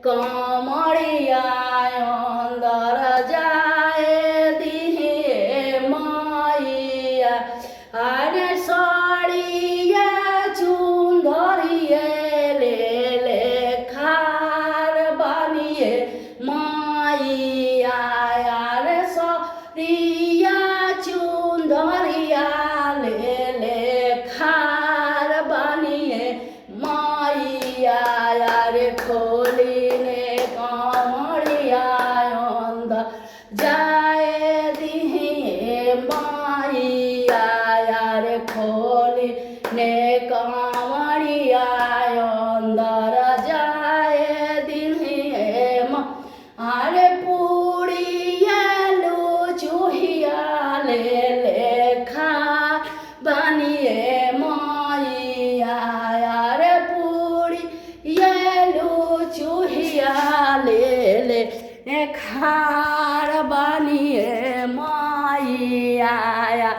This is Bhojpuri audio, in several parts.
कमरिया अंदर जाए दिहे मैया अरे सड़िया चुंदरिए ले खार बनिए मैया अरे सड़िया चुंदरिया ले खार बनिए मैया अरे खोली ने कमरिया अंदर जाए दिहे मैया अरे खोली ने कमरिया अंदर जाए दिहे अरे पूड़िया लुचुहिया ले खा बनिए मैया अरे पूड़ी ये लुचुहिया ले खार बनिए मैया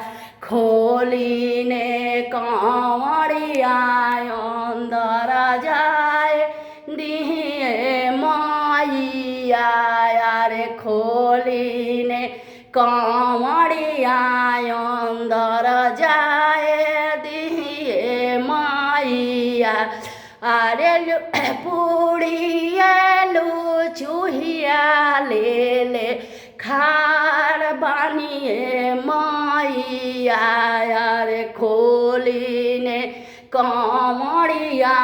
खोली ने कमरिया अंदर जाए दिहे मैया अरे खोली ने कमरिया अंदर जाए दिहे मैया अरे पूड़िया लुचुहिया ले खार बनिए मैया अरे खोली ने कमरिया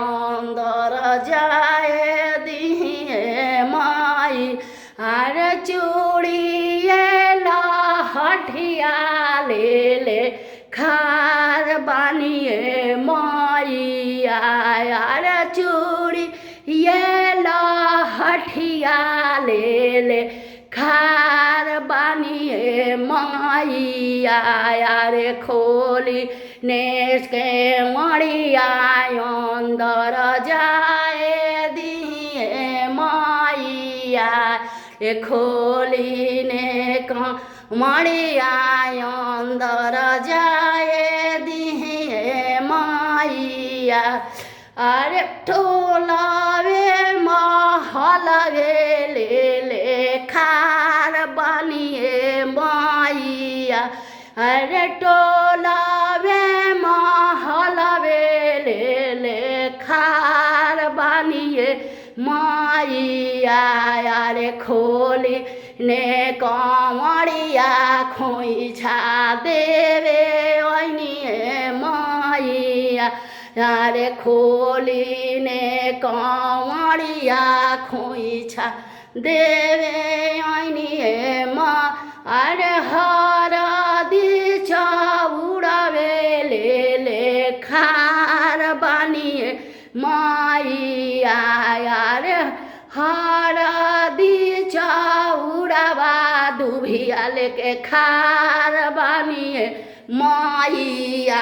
अंदर जाए दिहे माई अरे चूड़िए लहठिया ले खार बनिए मैया अरे चूड़ी ये लहठिया ले खार बनिए मैया अरे खोली नेस के मड़िया अंदर जाए दिए मैया खोली ने मड़िया अंदर जाए दिहे मैया अरे टोलावे महलवे ले खार बनिए मैया अरे टोलावे महलवे ले खार बनिए मैया अरे खोली ने कमरिया खोइछा देवे ओनिए मैया अरे खोली ने कमरिया खोइछा देवे ओनिए अरे हरदी चौड़ावे ले खार बनिए मैया अरे हरदी चौड़ावा दुभिया लेके खार बनिए मैया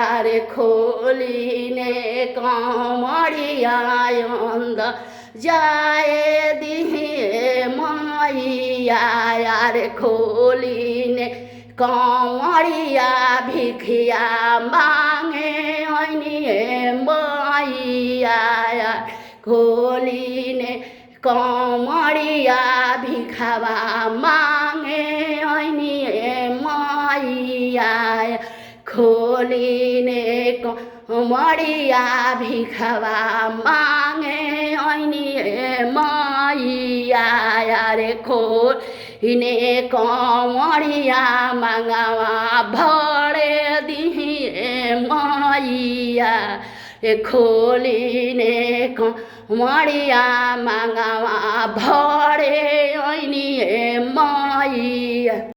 अरे खोली ने कमरिया अंदर जाए दिहे मैया अरे खोली ने कमरिया भिखिया मांगे ओनिए मैया खोली ने कमरिया भिखावा मांगे ओनिए मैया खोली ने कमरिया भिखावा मांगे ओनिए मैया अरे खोली ने कमरिया मांगावा भरे दिहे मैया खोली ने कमरिया मांगावा भरे